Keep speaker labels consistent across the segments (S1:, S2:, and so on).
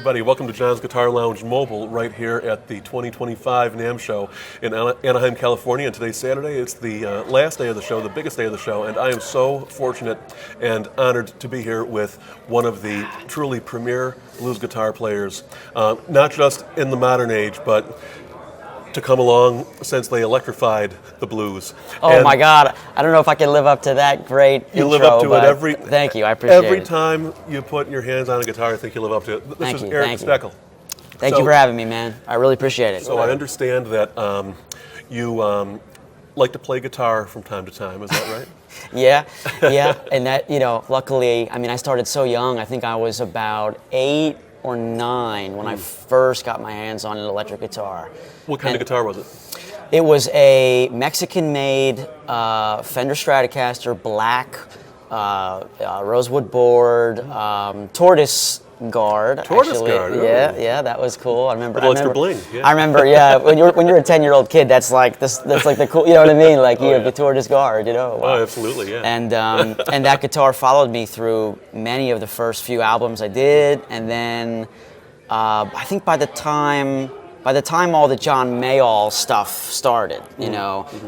S1: everybody. Welcome to John's Guitar Lounge Mobile right here at the 2025 NAMM show in Anaheim, California. And today's Saturday. It's the last day of the show, the biggest day of the show, and I am so fortunate and honored to be here with one of the truly premier blues guitar players, not just in the modern age, but to come along since they electrified the blues.
S2: Oh my God, I don't know if I can live up to that great intro.
S1: You live up to it every...
S2: Thank you, I appreciate it.
S1: Every time you put your hands on a guitar, I think you live up to it. This is Eric Steckel.
S2: Thank you for having me, man. I really appreciate it.
S1: So I understand that you like to play guitar from time to time, is that right?
S2: Yeah, and that, luckily, I started so young. I think I was about 8 or 9 when I first got my hands on an electric guitar.
S1: What kind of guitar was it?
S2: It was a Mexican-made Fender Stratocaster, black, rosewood board, tortoise guard.
S1: Tortoise guard. Oh.
S2: Yeah, that was cool. I remember.
S1: Extra bling. Yeah.
S2: I remember. Yeah, when you're a 10-year-old kid, that's like the cool. You know what I mean? Like you have the tortoise guard. Wow.
S1: Oh, absolutely. Yeah.
S2: And that guitar followed me through many of the first few albums I did, and then I think by the time all the John Mayall stuff started,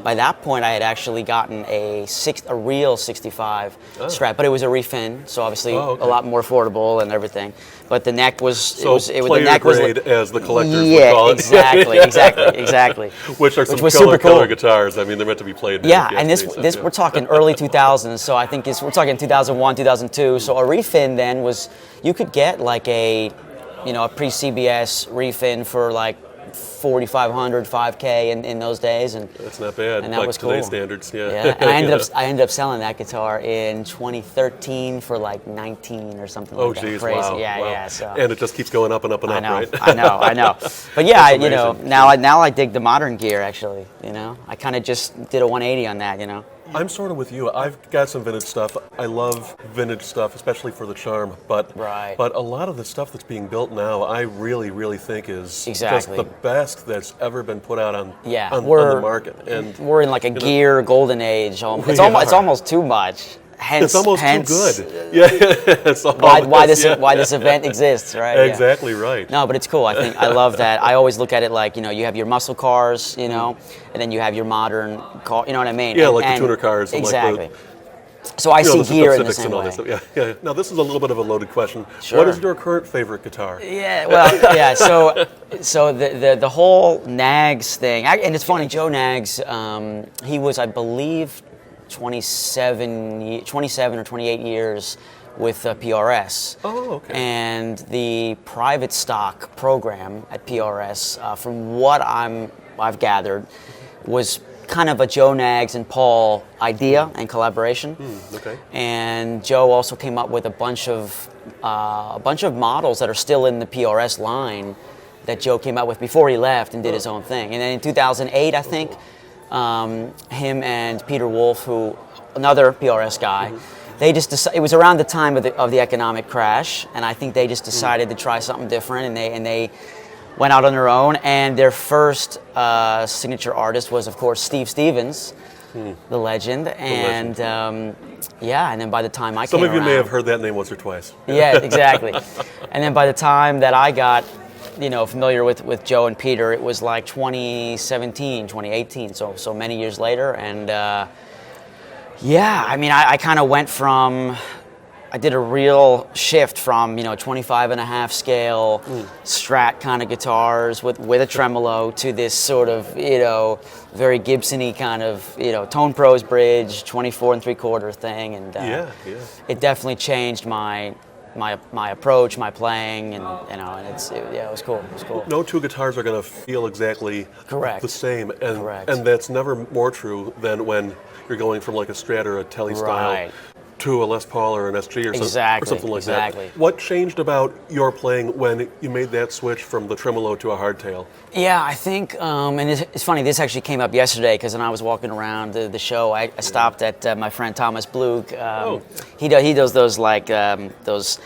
S2: by that point I had actually gotten a real 65 Strat, but it was a refin, so obviously a lot more affordable and everything. But the neck was
S1: the neck grade, was as the collectors would call it.
S2: exactly.
S1: Which are some killer guitars. They're meant to be played.
S2: Yeah, and this we're talking early 2000s, so I think we're talking 2001, 2002. So a refin then was, you could get like a pre-CBS refin for like 4,500, 5K in those days, and
S1: that's not bad.
S2: And that was cool.
S1: Today's standards, yeah.
S2: And I ended up selling that guitar in 2013 for like 19 or something like that. Oh, geez,
S1: wow.
S2: Yeah. So.
S1: And it just keeps going up and up and up, right?
S2: I know. But yeah, now I dig the modern gear. Actually, I kind of just did a 180 on that.
S1: I'm sort of with you. I've got some vintage stuff. I love vintage stuff, especially for the charm. But a lot of the stuff that's being built now, I really, really think is just the best that's ever been put out on the market. And
S2: we're in like a gear golden age. It's almost too much.
S1: It's almost too good. Yeah, it's
S2: why this event exists, right?
S1: Exactly right.
S2: No, but it's cool. I love that. I always look at it like you have your muscle cars, and then you have your modern car. You know what I mean?
S1: Yeah, like the tuner cars.
S2: Exactly. So I see gear in the same way.
S1: Yeah. Now this is a little bit of a loaded question.
S2: Sure.
S1: What is your current favorite guitar?
S2: Yeah. Well, yeah. So the whole Nags thing, and it's funny. Joe Nags, he was, I believe, 27 or 28 years with PRS.
S1: Oh, okay.
S2: And the private stock program at PRS, from what I've gathered, was kind of a Joe Nags and Paul idea and collaboration.
S1: Okay.
S2: And Joe also came up with a bunch of models that are still in the PRS line that Joe came up with before he left and did his own thing. And then in 2008, I think, him and Peter Wolf, another PRS guy, they just it was around the time of the economic crash, and I think they just decided to try something different, and they went out on their own. And their first signature artist was, of course, Steve Stevens, the legend, and and then by the time I came around,
S1: some of you may have heard that name once or twice.
S2: Yeah, exactly. And then by the time that I got familiar with Joe and Peter, it was like 2017, 2018, so many years later. And I kind of went from, I did a real shift from 25 and a half scale Strat kind of guitars with a tremolo to this sort of very Gibson-y kind of Tone Pros bridge, 24 3/4 thing, and it definitely changed my approach, my playing, and it was cool. It was cool.
S1: No two guitars are going to feel exactly the same, and that's never more true than when you're going from like a Strat or a Tele style to a Les Paul or an SG or something like that. What changed about your playing when you made that switch from the tremolo to a hardtail?
S2: Yeah, I think, and it's funny, this actually came up yesterday because when I was walking around the show, I stopped at my friend Thomas Blug. He does those like those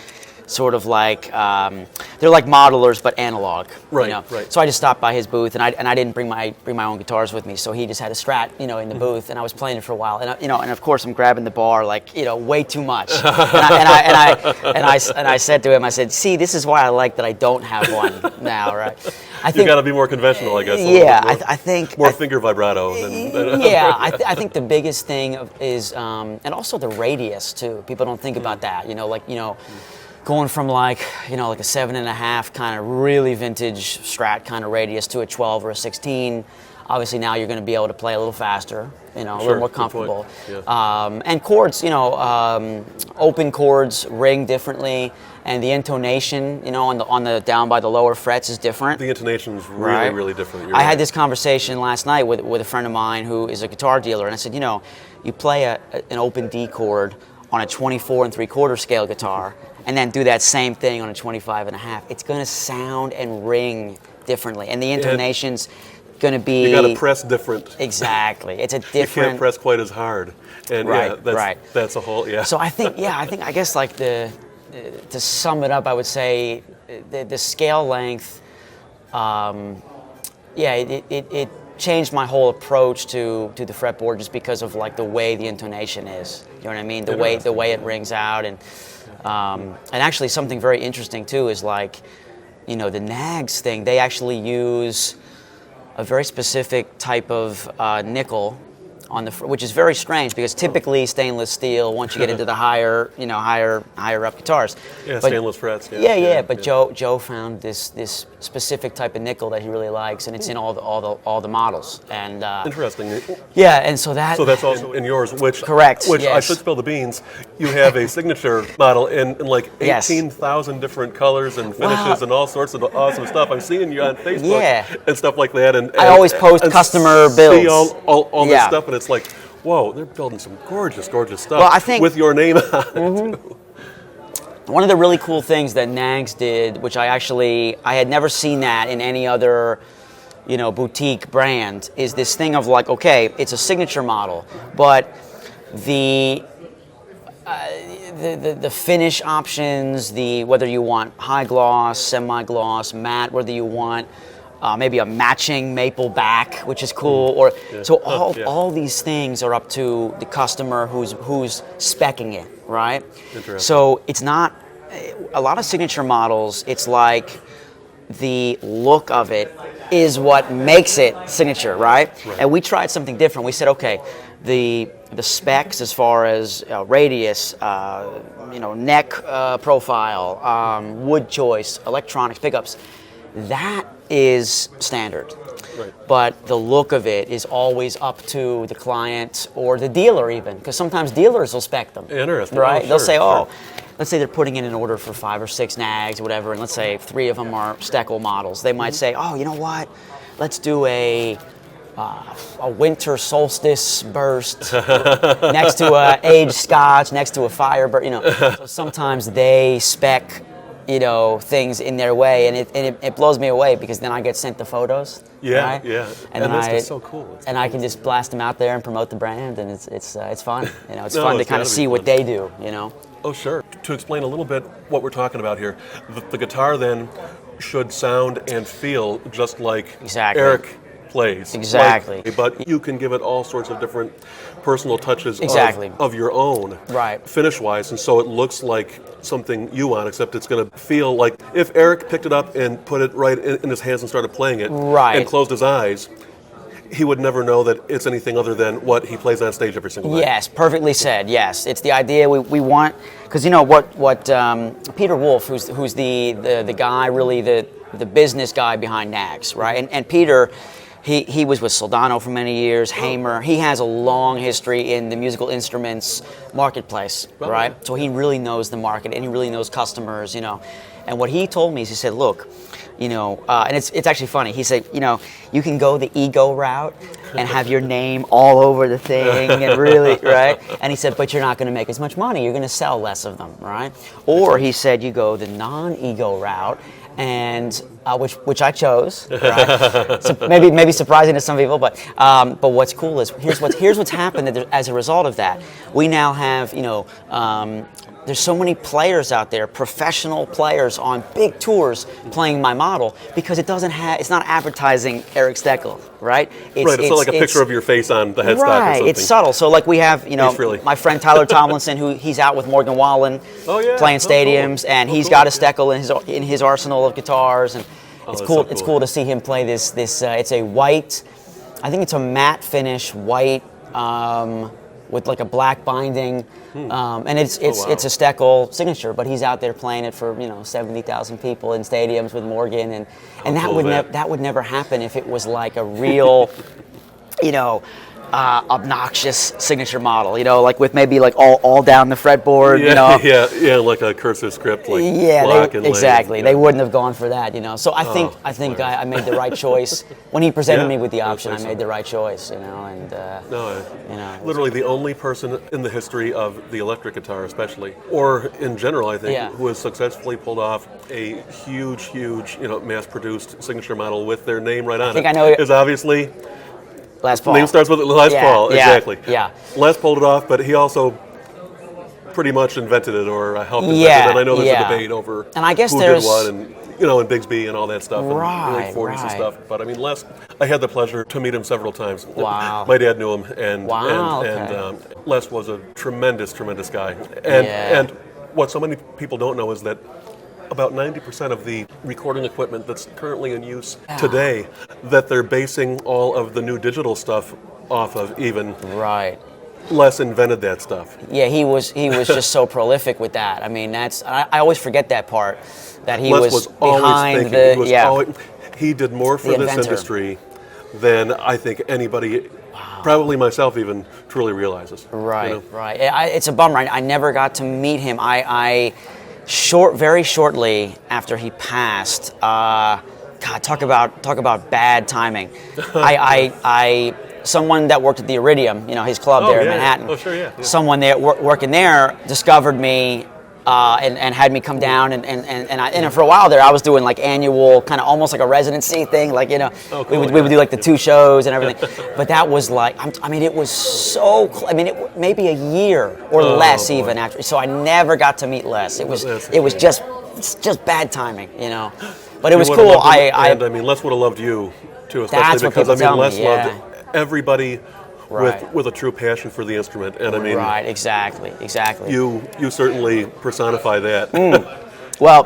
S2: sort of like they're like modelers but analog.
S1: Right,
S2: You know?
S1: right.
S2: So I just stopped by his booth, and I didn't bring my own guitars with me. So he just had a Strat, in the booth, and I was playing it for a while. And of course I'm grabbing the bar like way too much. And I said to him, I said, see, this is why I like that I don't have one now, right?
S1: You got to be more conventional, I guess.
S2: Yeah,
S1: more,
S2: I think
S1: more finger vibrato.
S2: Yeah, I think the biggest thing is, and also the radius too. People don't think about that. Going from like a 7.5 kind of really vintage Strat kind of radius to a 12 or a 16. Obviously now you're going to be able to play a little faster, a little more comfortable.
S1: Yeah.
S2: And chords, open chords ring differently, and the intonation, on the down by the lower frets is different.
S1: The intonation is really,
S2: Right.
S1: really different. You're
S2: I
S1: right.
S2: had this conversation last night with a friend of mine who is a guitar dealer, and I said, you play an open D chord on a 24 3/4 scale guitar, and then do that same thing on a 25.5. It's going to sound and ring differently, and the intonation's going to be.
S1: You got to press different.
S2: Exactly, it's a
S1: You
S2: different.
S1: can't press quite as hard. And
S2: Right,
S1: yeah,
S2: right.
S1: that's a whole, yeah.
S2: So I guess like to sum it up, I would say the scale length, it changed my whole approach to the fretboard just because of like the way the intonation is. You know what I mean? The way it rings out, and actually something very interesting too is like, the Nags thing. They actually use a very specific type of nickel on which is very strange because typically stainless steel. Once you get into the higher up guitars,
S1: Yeah,
S2: but,
S1: stainless frets.
S2: But Joe found this specific type of nickel that he really likes, and it's in all the models. And
S1: Interesting.
S2: yeah, and so
S1: that's also in yours, which
S2: Correct,
S1: Which I
S2: yes.
S1: should spill the beans. You have a signature model in like
S2: Yes.
S1: 18,000 different colors and finishes
S2: Wow.
S1: and all sorts of awesome stuff. I'm seeing you on Facebook
S2: Yeah.
S1: and stuff like that. And
S2: I always post customer
S1: see
S2: builds.
S1: all this
S2: Yeah.
S1: stuff, and it's like, whoa, they're building some gorgeous stuff.
S2: Well, I think-
S1: with your name on it. Too.
S2: One of the really cool things that Nags did, which I had never seen that in any other, boutique brand, is this thing of like, okay, it's a signature model, but the finish options, whether you want high gloss, semi-gloss, matte, whether you want maybe a matching maple back, which is cool, or so all these things are up to the customer who's speccing it, right?
S1: Interesting.
S2: So it's not a lot of signature models. It's like the look of it is what makes it signature, right? And we tried something different. We said, okay, the specs as far as radius, neck profile, wood choice, electronics, pickups, that is standard.
S1: Right.
S2: But the look of it is always up to the client or the dealer even, because sometimes dealers will spec them.
S1: Interesting.
S2: Right?
S1: Oh,
S2: They'll
S1: sure,
S2: say,
S1: sure.
S2: let's say they're putting in an order for 5 or 6 Nags or whatever, and let's say 3 of them are Steckel models. They might say, oh, you know what? Let's do a winter solstice burst next to a aged Scotch, next to a Firebird. So sometimes they spec things in their way, and it blows me away because then I get sent the photos.
S1: Yeah,
S2: right?
S1: yeah.
S2: And
S1: And
S2: then
S1: that's
S2: I
S1: just so cool. It's
S2: and I can just blast them out there and promote the brand, and it's fun. It's
S1: No,
S2: fun to
S1: it's
S2: kind
S1: gotta
S2: of
S1: be
S2: see what
S1: fun.
S2: they do.
S1: Oh, sure. To explain a little bit what we're talking about here, the guitar then should sound and feel just like
S2: Exactly.
S1: Eric plays.
S2: Exactly.
S1: But you can give it all sorts of different personal touches
S2: Exactly.
S1: of your own,
S2: Right.
S1: finish-wise, and so it looks like something you want, except it's going to feel like if Eric picked it up and put it right in his hands and started playing it
S2: Right.
S1: and closed his eyes, he would never know that it's anything other than what he plays on stage every single night.
S2: Yes, perfectly said. Yes, it's the idea we want, because what Peter Wolf, who's the guy, really the business guy behind Nags, right? And Peter, he was with Soldano for many years, Hamer. He has a long history in the musical instruments marketplace, right? So he really knows the market and he really knows customers, And what he told me is, he said, look, and it's actually funny. He said, you can go the ego route and have your name all over the thing and really, right? And he said, but you're not going to make as much money. You're going to sell less of them, right? Or he said, you go the non-ego route and which I chose. Right? So maybe surprising to some people, but what's cool is here's what's happened as a result of that. We now have there's so many players out there, professional players on big tours playing my model because it's not advertising Eric Steckel, right?
S1: It's not like a picture of your face on the headstock or
S2: right,
S1: something.
S2: it's subtle. So like we have, my friend Tyler Tomlinson, he's out with Morgan Wallen playing stadiums, and he's got a Steckel in his arsenal of guitars, and it's cool.
S1: So
S2: It's cool to see him play this. It's a white, I think it's a matte finish white with like a black binding, and it's a Steckel signature. But he's out there playing it for 70,000 people in stadiums with Morgan, and that would never happen if it was like a real, obnoxious signature model, like with maybe like all down the fretboard,
S1: Yeah, like a cursive script, like block and
S2: exactly.
S1: lane.
S2: They wouldn't have gone for that, So I think I made the right choice when he presented me with the option. I made the right choice,
S1: Literally the only person in the history of the electric guitar, especially, or in general, I think, who has successfully pulled off a huge, mass-produced signature model with their name right on it.
S2: I know
S1: is obviously.
S2: Les Paul.
S1: Name starts with Les Paul, exactly.
S2: Yeah.
S1: Les pulled it off, but he also pretty much invented it or helped invent it. And I know there's a debate over
S2: and I guess
S1: who
S2: there's,
S1: did what, and and Bigsby and all that stuff, and
S2: right,
S1: late 40s and stuff. But I mean, Les, I had the pleasure to meet him several times.
S2: Wow.
S1: My dad knew him, and Les was a tremendous, tremendous guy. And what so many people don't know is that about 90% of the recording equipment that's currently in use today, that they're basing all of the new digital stuff off of, even.
S2: Right.
S1: Les invented that stuff.
S2: Yeah, he was just so prolific with that. I mean, I always forget that part, that he
S1: Les
S2: was
S1: always
S2: behind
S1: thinking. He did more for this industry than I think anybody, probably myself even, truly realizes.
S2: Right, right. It's a bummer. I never got to meet him. Very shortly after he passed, God, talk about bad timing. Someone that worked at the Iridium, his club there in Manhattan.
S1: Oh, sure, yeah.
S2: Someone there working there discovered me and had me come down, and for a while there I was doing like annual, kind of almost like a residency thing, like we would do like the 2 shows and everything. But that was like, it was so. Maybe a year or less even after. So I never got to meet Les. It was just bad timing, But it was cool.
S1: Les would have loved you too, especially because Les loved everybody with a true passion for the instrument, and
S2: right, exactly.
S1: You certainly personify that.
S2: Well,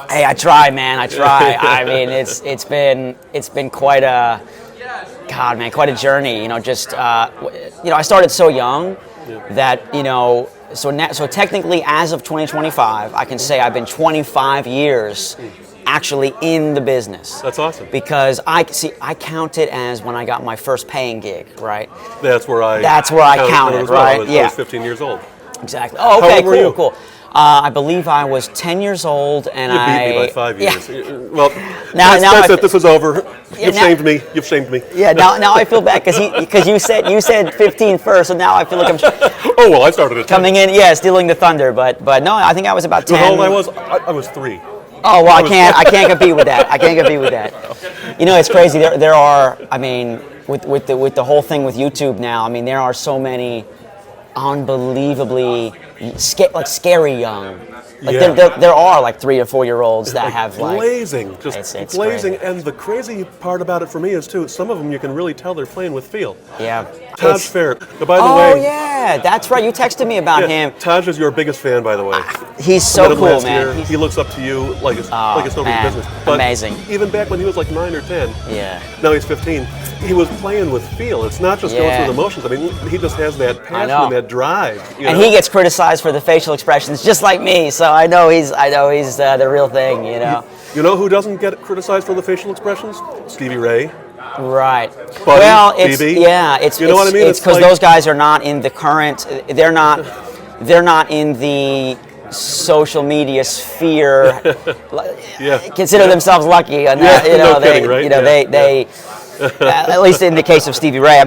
S2: hey, I try, man. I try. It's been quite a journey. I started so young that so technically, as of 2025, I can say I've been 25 years. Actually in the business.
S1: That's awesome.
S2: Because I count it as when I got my first paying gig, right?
S1: That's where I
S2: count it, right?
S1: I was 15 years old.
S2: Exactly. Oh, okay, cool. I believe I was 10 years old, and
S1: you beat me by 5 years. Well,
S2: that's
S1: it. This is over. You've shamed me. You've shamed me.
S2: Yeah. Now I feel bad because you said 15 first, so now I feel like I'm.
S1: Oh well, I started at 10.
S2: Coming in, stealing the thunder, but no, I think I was about 10.
S1: How old I was? I was 3.
S2: Oh well, I can't compete with that. It's crazy. There are. With the whole thing with YouTube now. There are so many unbelievably scary young. There are like 3 or 4 year olds that have
S1: blazing,
S2: it's
S1: blazing.
S2: crazy.
S1: And the crazy part about it for me is too, some of them you can really tell they're playing with feel.
S2: Yeah.
S1: Taj Fair. By the way.
S2: Oh yeah, that's right. You texted me about him.
S1: Taj is your biggest fan, by the way.
S2: He's so cool, man.
S1: He looks up to you like it's nobody's business. But
S2: amazing.
S1: Even back when he was like 9 or 10.
S2: Yeah.
S1: Now he's 15. He was playing with feel. It's not just going through the motions. He just has that passion and that drive.
S2: And he gets criticized for the facial expressions, just like me. So I know he's the real thing.
S1: You know who doesn't get criticized for the facial expressions? Stevie Ray.
S2: Right.
S1: Buddy,
S2: it's
S1: BB. You know what I mean?
S2: It's because those guys are not in the current. They're not in the social media sphere. Consider themselves lucky, and
S1: no kidding, right?
S2: They at least in the case of Stevie Ray.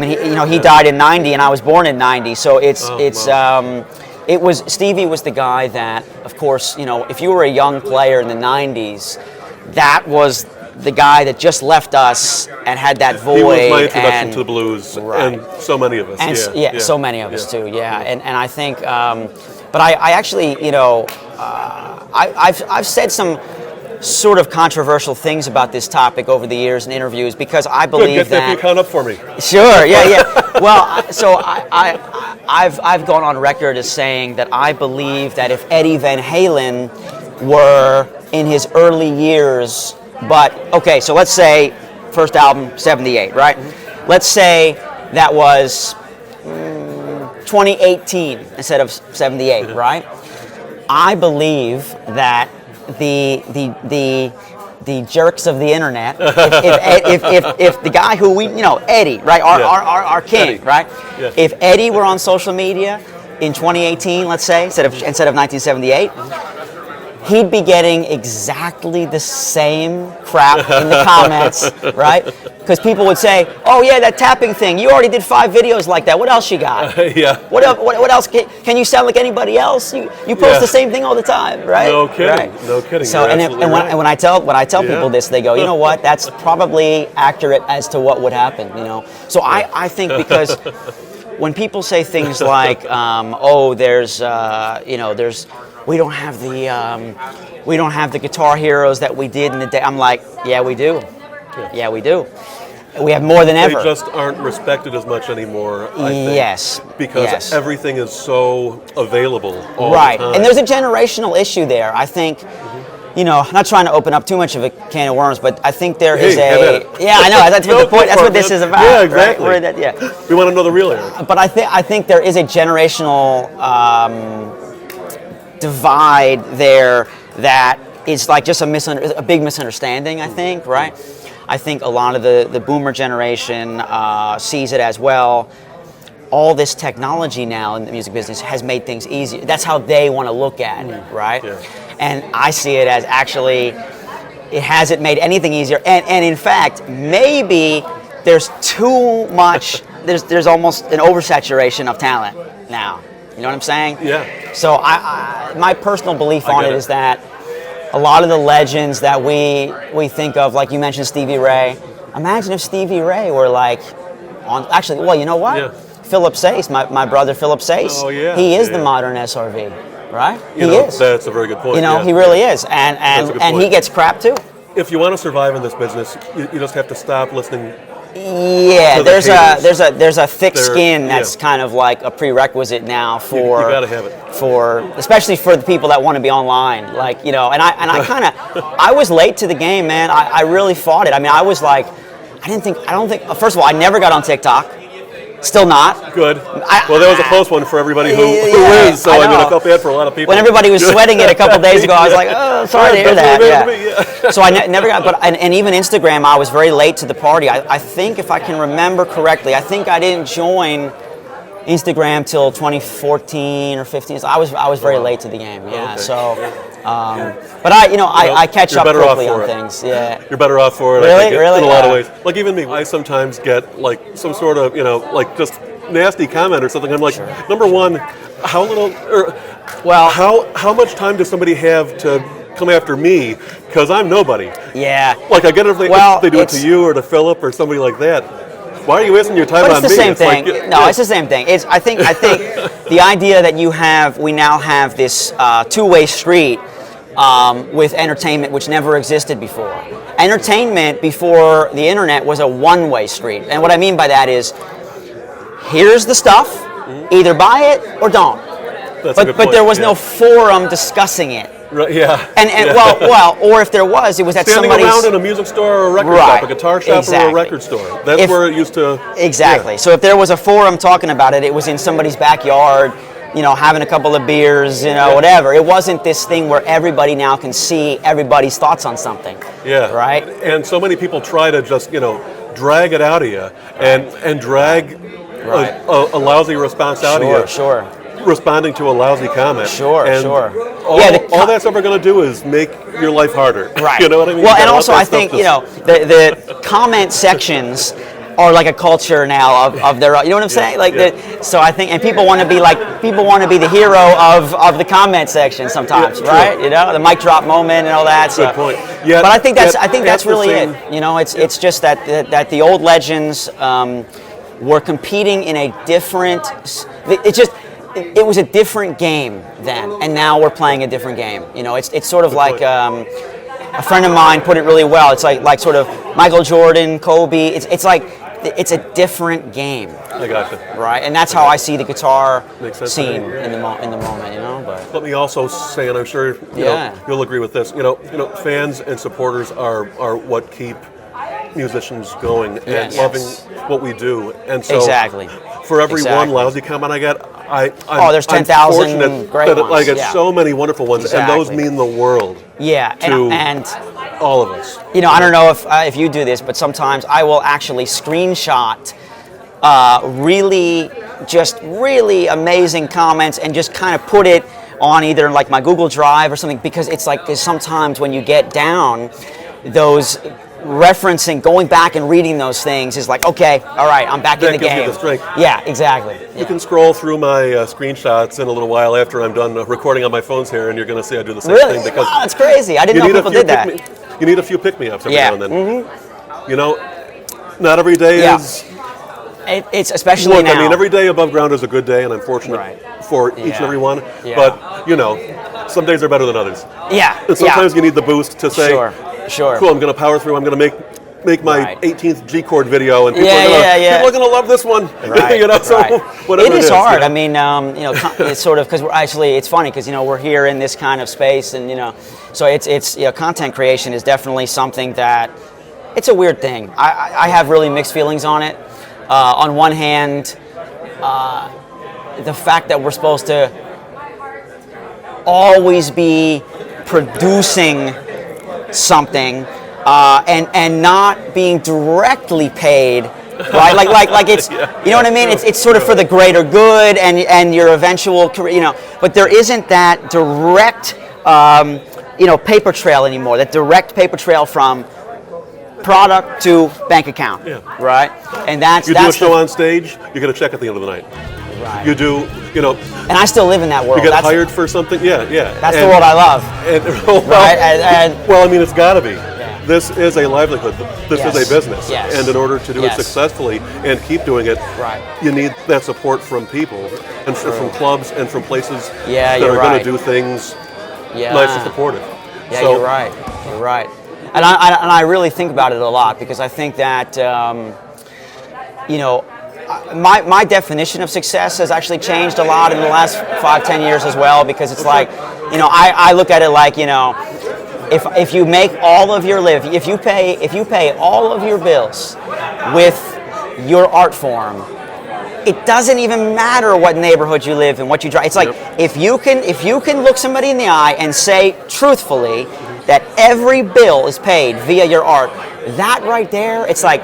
S2: He died in '90, and I was born in '90, so Stevie was the guy that, of course, if you were a young player in the '90s, that was the guy that just left us and had that void.
S1: He was my introduction
S2: and,
S1: to the blues,
S2: right.
S1: and so many of us.
S2: And
S1: yeah,
S2: so many of us too. Yeah, and I think, but I actually, you know, I've said some sort of controversial things about this topic over the years in interviews because I believe
S1: Good, get that account up for me.
S2: Sure, yeah. Well, so I've gone on record as saying that I believe that if Eddie Van Halen were in his early years, but okay, so let's say first album 78, right? Mm-hmm. Let's say that was 2018 instead of 78, mm-hmm. right? I believe that the jerks of the internet, if the guy who we, you know, Eddie, right, our king,
S1: Eddie.
S2: right?
S1: Yeah.
S2: If Eddie were on social media in 2018, let's say, instead of 1978, he'd be getting exactly the same crap in the comments, right? Because people would say, "Oh yeah, that tapping thing. You already did 5 videos like that. What else you got?
S1: Yeah.
S2: What else? Can you sound like anybody else? You post the same thing all the time, right?
S1: No kidding.
S2: Right.
S1: No kidding.
S2: So when I tell people this, they go, "You know what? That's probably accurate as to what would happen." You know. So I think because when people say things like, "Oh, there's we don't have the guitar heroes that we did in the day," I'm like, "Yeah, we do. Yeah, we do. We have more than ever."
S1: They just aren't respected as much anymore, I think.
S2: Yes.
S1: Because everything is so available all
S2: right.
S1: the time.
S2: And there's a generational issue there. I think, you know, I'm not trying to open up too much of a can of worms, but I think there is yeah, I know. That's what the point. That's what this is about.
S1: Yeah, exactly.
S2: Right?
S1: We want to know the real Eric.
S2: But I think there is a generational divide there that is like just a big misunderstanding, I think, right? I think a lot of the boomer generation sees it as well. All this technology now in the music business has made things easier. That's how they want to look at it, right? Yeah. And I see it as actually, it hasn't made anything easier. And in fact, maybe there's too much, there's almost an oversaturation of talent now. You know what I'm saying?
S1: Yeah.
S2: So my personal belief on it is that a lot of the legends that we think of, like you mentioned Stevie Ray, imagine if Stevie Ray were like on, actually, well, you know what?
S1: Yeah.
S2: Philip Sayce, my brother Philip Sayce, he is the modern SRV, right? He is.
S1: That's a very good point.
S2: You know, he really is. And he gets crap too.
S1: If you want to survive in this business, you just have to stop listening.
S2: Yeah, there's a thick skin that's kind of like a prerequisite now for
S1: you gotta have it.
S2: Especially for the people that want to be online, like, you know. And I was late to the game, man. I really fought it. I mean, I was like, I don't think. First of all, I never got on TikTok. Still not.
S1: Good. Well, that was a close one for everybody who is. So I mean, I felt bad for a lot of people.
S2: When everybody was sweating it a couple days ago, I was like, oh, sorry to hear that. Yeah. So I never got. But and even Instagram, I was very late to the party. I think, if I can remember correctly, I think I didn't join Instagram till 2014 or 15. So I was very late to the game. Yeah. Okay. So. But I catch up quickly on things. Yeah.
S1: You're better off for it.
S2: Really?
S1: I think,
S2: really?
S1: In a lot of ways. Like even me, I sometimes get like some sort of, like just nasty comment or something. I'm like, number one, how much time does somebody have to come after me? Because I'm nobody.
S2: Yeah.
S1: Like I get it if they do it to you or to Philip or somebody like that. Why are you wasting your time on me?
S2: It's the same thing. It's the same thing. I think the idea that we now have this two-way street with entertainment, which never existed before. Entertainment before the internet was a one-way street. And what I mean by that is, here's the stuff, either buy it or don't. But there was no forum discussing it.
S1: Right, yeah.
S2: Well, or if there was, it was at
S1: standing
S2: somebody's...
S1: around in a music store or a record shop, a guitar shop or a record store. That's where it used to...
S2: Exactly. Yeah. So if there was a forum talking about it, it was in somebody's backyard, having a couple of beers, whatever. It wasn't this thing where everybody now can see everybody's thoughts on something. Yeah. Right?
S1: And so many people try to just, drag it out of you and drag a lousy response out of you.
S2: Sure.
S1: Responding to a lousy comment.
S2: Sure.
S1: All that's ever going to do is make your life harder.
S2: Right.
S1: You know what I mean?
S2: Well, and also I think, the comment sections are like a culture now of their own. You know what I'm saying? Like so I think, and people want to be the hero of the comment section sometimes, right? You know, the mic drop moment and all that. So.
S1: Good point. Yeah,
S2: but I think that's really
S1: same.
S2: it. You know, it's just that the old legends were competing in a different. It was a different game then, and now we're playing a different game. You know, it's sort of like. A friend of mine put it really well. It's like sort of Michael Jordan, Kobe. It's like it's a different game.
S1: I got you.
S2: Right, and that's how I see the guitar
S1: in
S2: scene in the moment. You know, but
S1: let me also say, and I'm sure you know, you'll agree with this. You know, fans and supporters are what keep musicians going and loving what we do. And so
S2: exactly.
S1: For every one lousy comment I get,
S2: there's 10,000 great ones.
S1: I get so many wonderful ones, and those mean the world.
S2: Yeah,
S1: to and all of us.
S2: You know, I don't know if you do this, but sometimes I will actually screenshot really amazing comments and just kind of put it on either like my Google Drive or something, because it's like there's sometimes when you get down, those referencing, going back and reading those things is like, okay, all right, I'm back in the game.
S1: That gives you the strength.
S2: Yeah, exactly.
S1: You can scroll through my screenshots in a little while after I'm done recording on my phones here, and you're going to see I do the same thing. Because
S2: wow, that's crazy. I didn't know people did that.
S1: You need a few pick-me-ups every now and then.
S2: Mm-hmm.
S1: You know, not every day is...
S2: It's especially now.
S1: I mean, every day above ground is a good day, and I'm fortunate for each and every one.
S2: Yeah.
S1: But, you know, some days are better than others.
S2: Yeah.
S1: And sometimes you need the boost to say,
S2: Sure.
S1: Cool, I'm going to power through. I'm going to make my 18th G chord video, and people are going to love this one.
S2: Right.
S1: You know, so whatever
S2: it is hard. I mean, you know, it's sort of because it's funny because we're here in this kind of space, and so it's content creation is definitely something that it's a weird thing. I have really mixed feelings on it. On one hand, the fact that we're supposed to always be producing something and not being directly paid, right? Like it's you know what I mean? It's sort of for the greater good and your eventual career, but there isn't that direct paper trail anymore. That direct paper trail from product to bank account, right? And that's
S1: do a show on stage, you get a check at the end of the night.
S2: Right.
S1: You do,
S2: And I still live in that world.
S1: You get hired for something,
S2: That's the world I love. Right?
S1: Well, I mean, it's got to be. This is a livelihood. This is a business.
S2: Yes.
S1: And in order to do it successfully and keep doing it, you need that support from people and from clubs and from places that are going to do things nice and supportive.
S2: Yeah, so, you're right. You're right. And I really think about it a lot because I think that, my definition of success has actually changed a lot in the last 5-10 years as well, because it's like, I look at it like, if you make all of your if you pay all of your bills with your art form, it doesn't even matter what neighborhood you live in, what you drive. It's like if you can look somebody in the eye and say truthfully that every bill is paid via your art, that right there, it's like,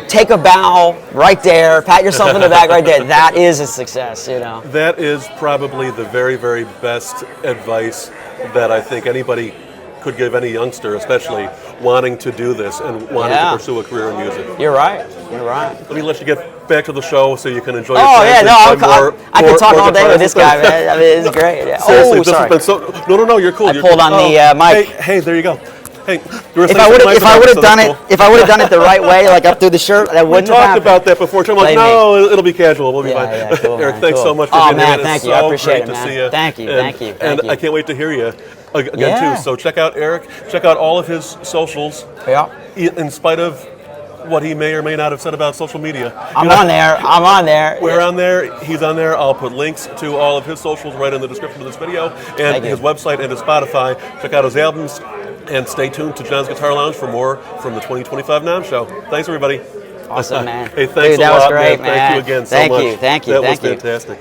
S2: take a bow right there, pat yourself in the back right there. That is a success, That
S1: is probably the very, very best advice that I think anybody could give any youngster, especially wanting to do this and wanting to pursue a career in music.
S2: You're right. Let
S1: me let you get back to the show so you can enjoy
S2: I could talk all day with this guy, man. I mean, it's great. Yeah.
S1: Seriously, this has been No, you're cool.
S2: I pulled on the mic.
S1: Hey, there you go. Hey,
S2: if I would have done it the right way, like up through the shirt, that wouldn't have happened.
S1: We talked about that before. I'm like, no, it'll be casual. We'll be fine.
S2: Yeah, cool,
S1: Eric, thanks so much for being here.
S2: Thank you. I appreciate it, man.
S1: To see you.
S2: Thank you.
S1: And I can't wait to hear you again too. So check out Eric. Check out all of his socials.
S2: Yeah.
S1: In spite of what he may or may not have said about social media.
S2: I'm on there.
S1: We're on there. He's on there. I'll put links to all of his socials right in the description of this video, and his website and his Spotify. Check out his albums, and stay tuned to John's Guitar Lounge for more from the 2025 NAMM show. Thanks, everybody.
S2: Awesome, man.
S1: Hey, thanks a lot,
S2: that was great,
S1: man. Thank you again so much.
S2: Thank you.
S1: That was fantastic.